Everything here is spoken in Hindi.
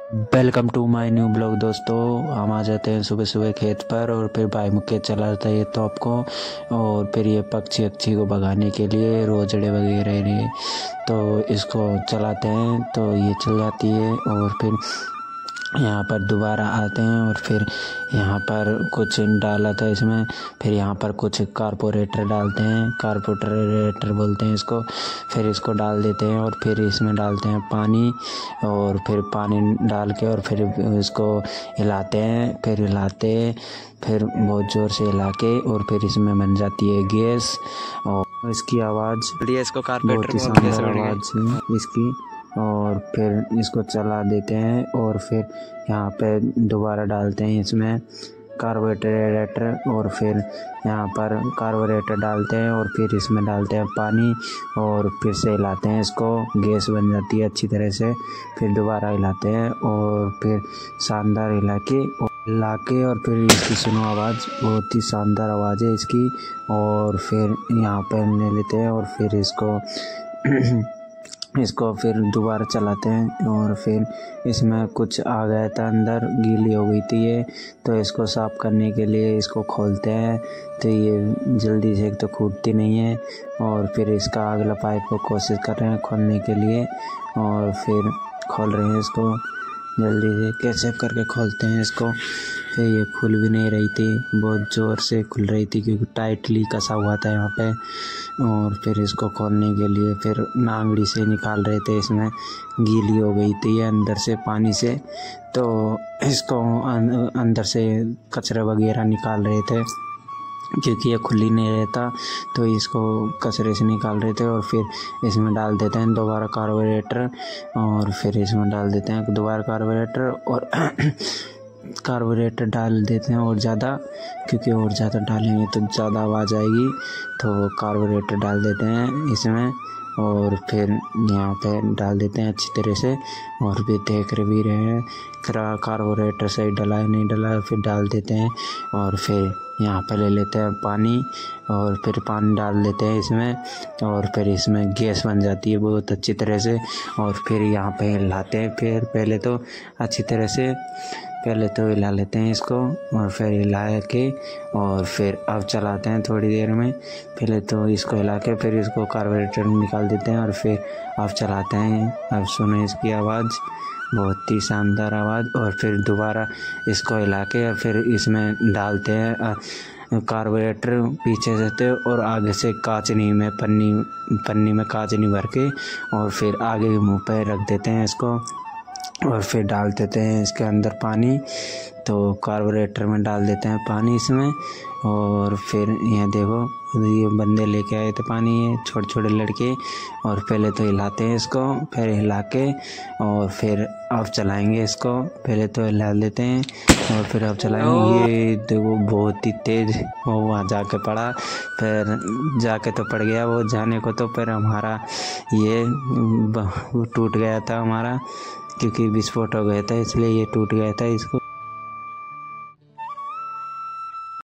Welcome to my new blog. दोस्तों, हम आ जाते हैं सुबह सुबह खेत पर और फिर भाई मुझे चला जाता है ये तोप को और फिर ये पक्षी अक्षी को भगाने के लिए रोजड़े वगैरह ने तो इसको चलाते हैं तो ये चल जाती है और फिर यहाँ पर दोबारा आते हैं और फिर यहाँ पर कुछ डाला था इसमें, फिर यहाँ पर कुछ कारपोरेटर डालते हैं, कारपोरेटर बोलते हैं इसको। फिर इसको डाल देते हैं और फिर इसमें डालते हैं पानी और फिर पानी डाल के और फिर इसको हिलाते हैं, फिर बहुत ज़ोर से हिला के और फिर इसमें बन जाती है गैस। और इसकी आवाज़ इसको बहुत ही शानदार आवाज़ है इसकी। और फिर इसको चला देते हैं और फिर यहाँ पे दोबारा डालते हैं इसमें कार्बोरेटर और फिर यहाँ पर कार्बोरेटर डालते हैं और फिर इसमें डालते हैं पानी और फिर से हिलाते हैं इसको, गैस बन जाती है अच्छी तरह से। फिर दोबारा हिलाते हैं और फिर शानदार हिला के और फिर इसकी सुनो आवाज़, बहुत ही शानदार आवाज़ है इसकी। और फिर यहाँ पर ले लेते हैं और फिर इसको फिर दोबारा चलाते हैं और फिर इसमें कुछ आ गया था अंदर, गीली हो गई थी ये, तो इसको साफ़ करने के लिए इसको खोलते हैं तो ये जल्दी से एक तो फूटती नहीं है। और फिर इसका अगला पाइप को कोशिश कर रहे हैं खोलने के लिए और फिर खोल रहे हैं इसको जल्दी से, कैसे करके खोलते हैं इसको। फिर ये खुल भी नहीं रही थी, बहुत ज़ोर से खुल रही थी क्योंकि टाइटली कसा हुआ था यहाँ पे। और फिर इसको खोलने के लिए फिर नांगड़ी से निकाल रहे थे, इसमें गीली हो गई थी अंदर से पानी से, तो इसको अंदर से कचरा वगैरह निकाल रहे थे क्योंकि ये खुली नहीं रहता, तो इसको कचरे से निकाल रहे थे। और फिर इसमें डाल देते हैं दोबारा कार्बोरेटर और फिर इसमें डाल देते हैं दोबारा कार्बोरेटर और कार्बोरेटर डाल देते हैं और ज़्यादा, क्योंकि और ज़्यादा डालेंगे तो ज़्यादा आवाज़ आएगी, तो कार्बोरेटर डाल देते हैं इसमें और फिर यहाँ पे डाल देते हैं अच्छी तरह से। और भी देख भी रहे हैं कार्बोरेटर सही डला है नहीं डला है, फिर डाल देते हैं और फिर यहाँ पे ले लेते हैं पानी और फिर पानी डाल देते हैं इसमें और फिर इसमें गैस बन जाती है बहुत अच्छी तरह से। और फिर यहाँ पे हिलाते हैं, फिर पहले तो अच्छी तरह से हिला लेते हैं इसको और फिर हिला के और फिर अब चलाते हैं थोड़ी देर में। पहले तो इसको हिला के फिर इसको कार्बोरेटर निकाल देते हैं और फिर अब चलाते हैं। अब सुनो इसकी आवाज़, बहुत ही शानदार आवाज़। और फिर दोबारा इसको हिला के और फिर इसमें डालते हैं कार्बोरेटर पीछे से थे और आगे से कांचनी में पन्नी में कांचनी भर के और फिर आगे मुँह पे रख देते हैं इसको और फिर डाल देते हैं इसके अंदर पानी, तो कार्बोरेटर में डाल देते हैं पानी इसमें। और फिर ये देखो ये बंदे लेके आए थे पानी, ये छोटे छोटे लड़के, और पहले तो हिलाते हैं इसको, फिर हिला के और फिर अब चलाएंगे इसको। पहले तो हिला लेते हैं और फिर अब चलाएंगे। ये देखो बहुत ही तेज़ वो वहाँ जाके पड़ा, फिर जाके तो पड़ गया वो जाने को, तो फिर हमारा ये टूट गया था हमारा, क्योंकि विस्फोट हो गया था इसलिए ये टूट गया था। इसको